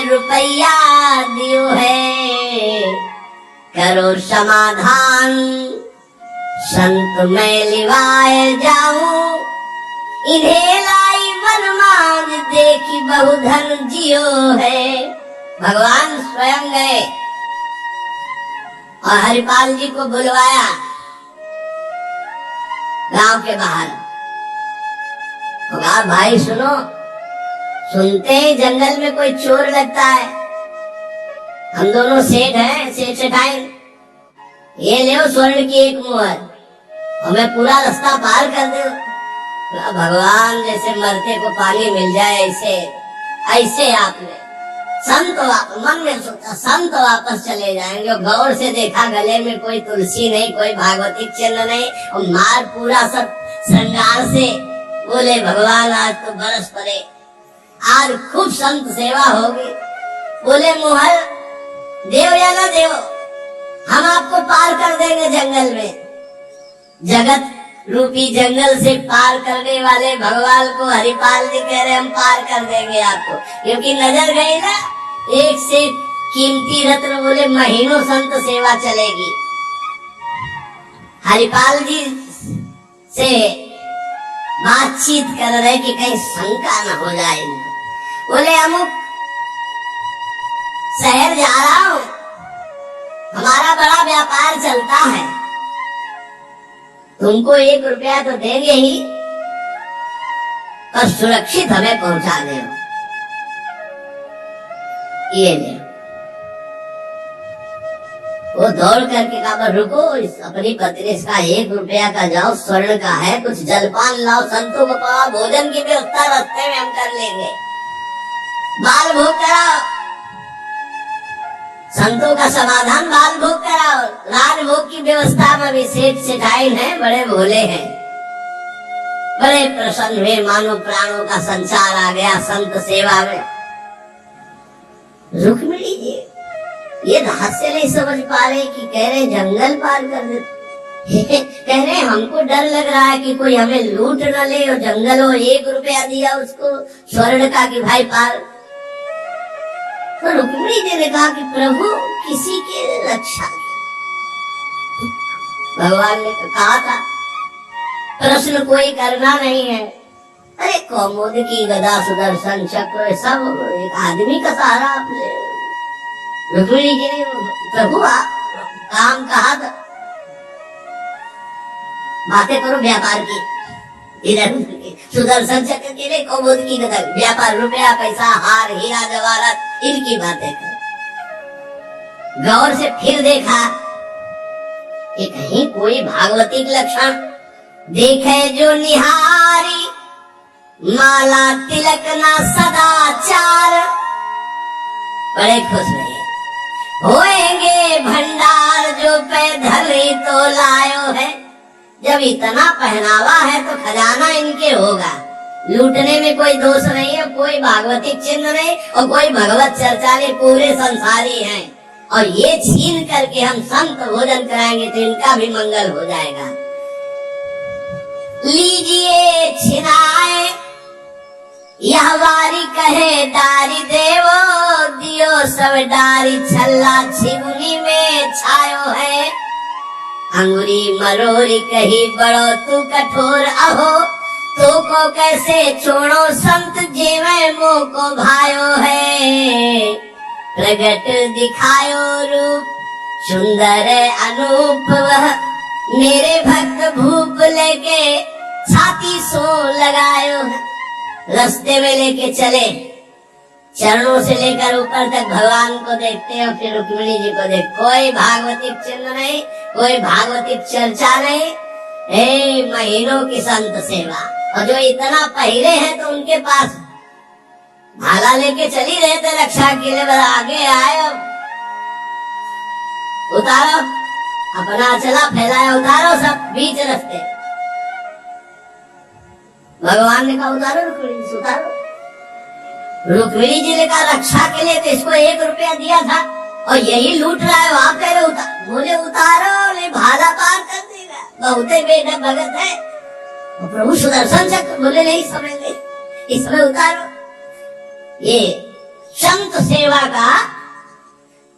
रुपया दियो है, करो समाधान संत मैं लिवाए जाऊं, इन्हें लाई वन मांग देखी बहुधन जियो है। भगवान स्वयं गए और हरिपाल जी को बुलवाया गांव के बाहर। कहा भाई सुनो, सुनते ही जंगल में कोई चोर लगता है, हम दोनों सेठ हैं, सेठ सेठाइन, ये ले स्वर्ण की एक मुहर, हमें पूरा रास्ता पार कर दो। भगवान जैसे मरते को पानी मिल जाए ऐसे ऐसे आपने संत मन में सोचा संत वापस चले जाएंगे। गौर से देखा गले में कोई तुलसी नहीं, कोई भागवतिक चिन्ह नहीं, और मार पूरा सब श्रृंगार से। बोले भगवान आज तो बरस पड़े, आज खूब संत सेवा होगी। बोले मुहर देव या न देव, हम आपको पार कर देंगे जंगल में। जगत रूपी जंगल से पार करने वाले भगवान को हरिपाल जी कह रहे हम पार कर देंगे आपको, क्योंकि नजर गई ना एक से कीमती रत्न। बोले महीनों संत सेवा चलेगी। हरिपाल जी से बातचीत कर रहे कि कहीं शंका न हो जाए। बोले अमुक शहर जा रहा हूं, हमारा बड़ा व्यापार चलता है, तुमको 1 रुपया तो देंगे ही, पर सुरक्षित हमें पहुंचा दे। ये ले। वो दौड़ करके कहा रुको, इस अपनी पत्नी का 1 रुपया का जाओ, स्वर्ण का है, कुछ जलपान लाओ, संतों को पाओ, भोजन की व्यवस्था रास्ते में हम कर लेंगे, बाल भोग कराओ, संतों का समाधान बाल भोग कराओ। राजभोग की व्यवस्था में भी सेठ सेठाइन है, बड़े भोले हैं, बड़े प्रसन्न हुए, मानो प्राणों का संचार आ गया संत सेवा में। रुक्मिणी जी ये रहस्य नहीं समझ पा रहे कि कह रहे जंगल पार कर दे कह रहे हमको डर लग रहा है कि कोई हमें लूट न ले, और जंगल और 1 रुपया दिया उसको स्वर्ण का कि भाई पार। तो रुक्मिणी जी ने कहा कि प्रभु किसी की रक्षा की। भगवान ने कहा था प्रश्न कोई करना नहीं है। अरे कौमुद की गदा सुदर्शन चक्र सब एक आदमी का सहारा आप ले। रुक्मिणी जी ने प्रभु आप काम कहा था, बातें करो व्यापार की, इधर सुदर्शन चक्र के लिए कौमुद की गदा, व्यापार रुपया पैसा हार हीरा जवाहरात इनकी बातें करो। गौर से फिर देखा कि कहीं कोई भागवतिक लक्षण देखे जो निहारी, माला तिलक ना सदाचार। बड़े खुश रहे, होएंगे भंडार जो पे धरी तो लायो है। जब इतना पहनावा है तो खजाना इनके होगा, लूटने में कोई दोष नहीं है, कोई भागवतिक चिन्ह नहीं और कोई भगवत चर्चा नहीं, पूरे संसारी हैं। और ये छीन करके हम संत भोजन कराएंगे तो इनका भी मंगल हो जाएगा। लीजिए छिनाए यह वारी कहे डारी देवो, दियो सब डारी छल्ला छिगुनी में छायो है। अंगुरी मरोरी कही बड़ो तू कठोर अहो, तो को कैसे छोड़ो संत जेवे मो को भायो है। प्रगट दिखायो रूप सुंदर अनूप वह, मेरे भक्त भूप लेके छाती सो लगायो है। रास्ते में लेके चले, चरणों से लेकर ऊपर तक भगवान को देखते हैं और फिर रुक्मिणी जी को देख। कोई भागवतिक चिन्ह नहीं, कोई भागवतिक चर्चा नहीं, महीनों की संत सेवा। और जो इतना पहले हैं तो उनके पास भाला लेके चली रहे थे रक्षा के लिए, बस आगे आए, उतारो अपना चला फैलाया, उतारो सब बीच रास्ते। भगवान ने कहा उतारो रुक्मिणी जी, उतारो। रुक्मिणी जी ने कहा रक्षा के लिए तो इसको 1 रुपया दिया था और यही लूट रहा है, आप कह रहे उतार। बोले उतारो, ले भाला पार कर देगा, बहुते बेटा भगत है। और प्रभु सुदर्शन चक्र, बोले नहीं समझ ले, इसमें उतारो। ये संत सेवा का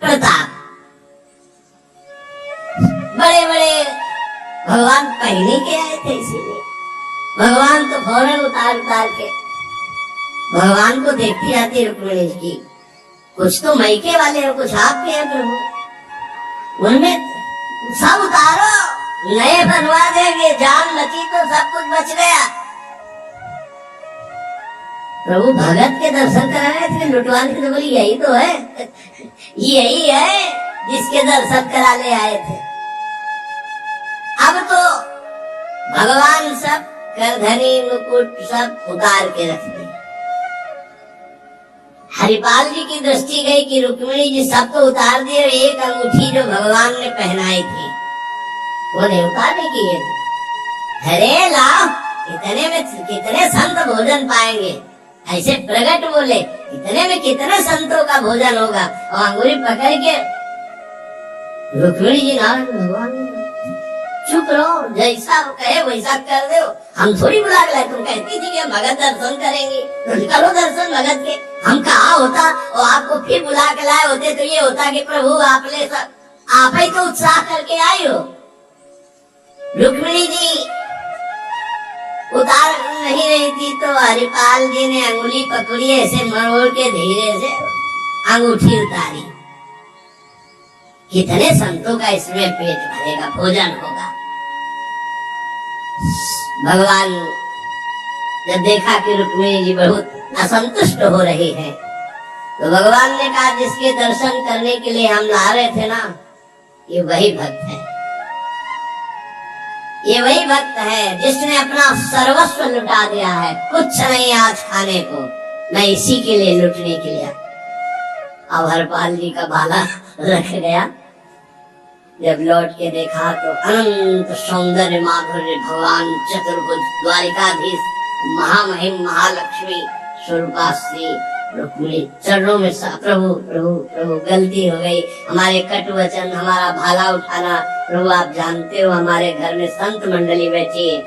प्रताप। बड़े बड़े भगवान पहले के आए थे, इसीलिए भगवान तो फौरन उतार के भगवान को देखती आती रुक्मिणी की। कुछ तो मैके वाले हो, कुछ आपके हैं प्रभु, उनमें सब उतारो, नए बनवा देंगे, जान बची तो सब कुछ बच गया। प्रभु भगत के दर्शन कराने थे, लुटवाने थे, तो बोली यही तो है, यही है जिसके दर्शन कराने आए थे। अब तो भगवान सब करधनी मुकुट सब उतार के रख दिए। हरिपाल जी की दृष्टि गई कि रुक्मिणी जी सब तो उतार दिए, एक अंगूठी जो भगवान ने पहनाई थी वो नहीं उतारने की है। अरे लाओ, इतने में कितने संत भोजन पाएंगे, ऐसे प्रगट बोले, इतने में कितने संतों का भोजन होगा। और अंगूरी पकड़ के रुक्मिणी जी नारायण भगवान चुप रहो, जैसा वो कहे वैसा कर दो, हम थोड़ी बुला के लाए। तुम कहती थी कि हम भगत दर्शन करेंगे, तो करो दर्शन भगत के। हम कहा होता और आपको फिर बुला के लाए होते तो ये होता कि प्रभु आपने सब आप ही तो उत्साह करके आई हो। रुक्मिणी जी उतार नहीं रही थी तो हरिपाल जी ने अंगुली पकड़ी, ऐसे मरोड़ के धीरे से अंगूठी उतारी। कितने संतों का इसमें पेट भरेगा, भोजन होगा। भगवान जब देखा कि रुक्मिणी जी बहुत असंतुष्ट हो रही है, तो भगवान ने कहा जिसके दर्शन करने के लिए हम ला रहे थे ना, ये वही भक्त है, ये वही भक्त है जिसने अपना सर्वस्व लुटा दिया है। कुछ नहीं आज खाने को, मैं इसी के लिए लुटने के लिए। अब हरपाल जी का भाला रख गया। जब लौट के देखा तो अनंत सौंदर्य माधुर्य भगवान चतुर्भुज द्वारिकाधीश महामहिम महालक्ष्मी स्वरूपा श्री रुक्मिणी चरणों में प्रभु प्रभु प्रभु गलती हो गई, हमारे कट वचन, हमारा भाला उठाना। प्रभु आप जानते हो हमारे घर में संत मंडली बैठी है,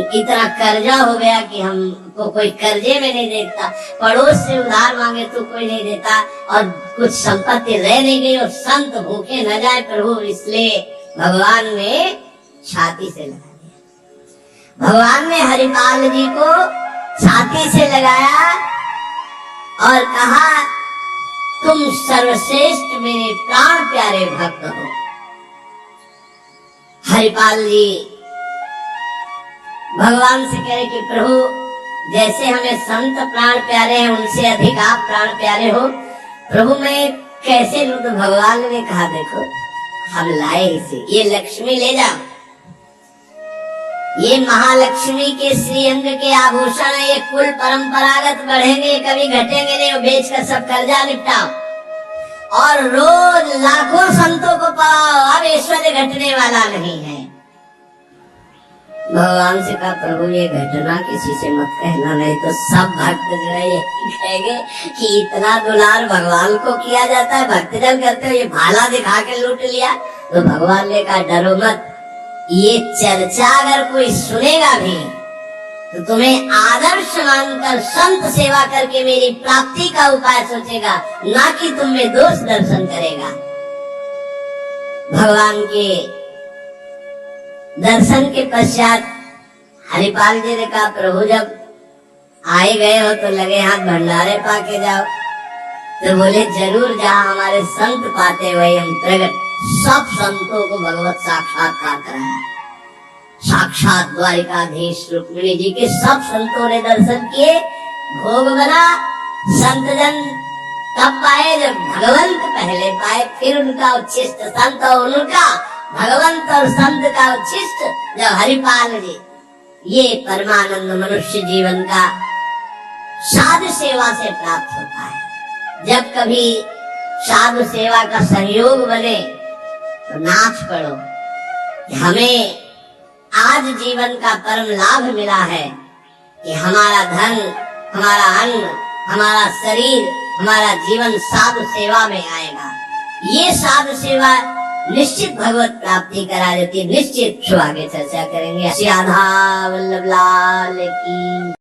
इतना कर्जा हो गया कि हमको कोई कर्जे में नहीं देता, पड़ोस से उधार मांगे तो कोई नहीं देता, और कुछ संपत्ति रह नहीं गई और संत भूखे न जाए प्रभु, इसलिए भगवान ने छाती से लगा दिया। भगवान ने हरिपाल जी को छाती से लगाया और कहा तुम सर्वश्रेष्ठ मेरे प्राण प्यारे भक्त हो। हरिपाल जी भगवान से कह रहे कि प्रभु जैसे हमें संत प्राण प्यारे हैं उनसे अधिक आप प्राण प्यारे हो, प्रभु मैं कैसे लूं? तो भगवान ने कहा देखो हम लाए इसे, ये लक्ष्मी ले जाओ, ये महालक्ष्मी के श्रीअंग के आभूषण है, ये कुल परंपरागत बढ़ेंगे, कभी घटेंगे नहीं, बेच कर सब कर्जा निपटाओ और रोज लाखों संतों को पाओ, अब ऐश्वर्य घटने वाला नहीं है। भगवान से कहा प्रभु ये घटना किसी से मत कहना, नहीं तो सब भक्त जो है ये कहेंगे कि इतना दुलार भगवान को किया जाता है, भक्तजन करते हो, ये भाला दिखा के लूट लिया। तो भगवान ने कहा डरो मत, ये चर्चा अगर कोई सुनेगा भी तो तुम्हें आदर्श मानकर संत सेवा करके मेरी प्राप्ति का उपाय सोचेगा, ना कि तुम में दोष दर्शन करेगा। भगवान के दर्शन के पश्चात हरिपाल जी ने कहा प्रभु जब आए गए हो तो लगे हाथ भंडारे पाके जाओ। तो बोले जरूर जहाँ हमारे संत पाते वही हम प्रगट। सब संतों को भगवत साक्षात्कार कराया, साक्षात द्वारिकाधीश रुक्मिणी जी के सब संतों ने दर्शन किए, भोग बना। संतजन तब पाए जब भगवंत पहले पाए, फिर उनका उच्छिष्ट संत और उनका भगवंत और संत का उच्छिष्ट जब हरिपाल जी। ये परमानंद मनुष्य जीवन का साधु सेवा से प्राप्त होता है। जब कभी साधु सेवा का संयोग बने तो नाच पड़ो कि हमें आज जीवन का परम लाभ मिला है कि हमारा धन, हमारा अन्न, हमारा शरीर, हमारा जीवन साधु सेवा में आएगा। ये साधु सेवा निश्चित भगवत प्राप्ति करा देती है, निश्चित। आगे चर्चा करेंगे। श्री राधा वल्लभ लाल की।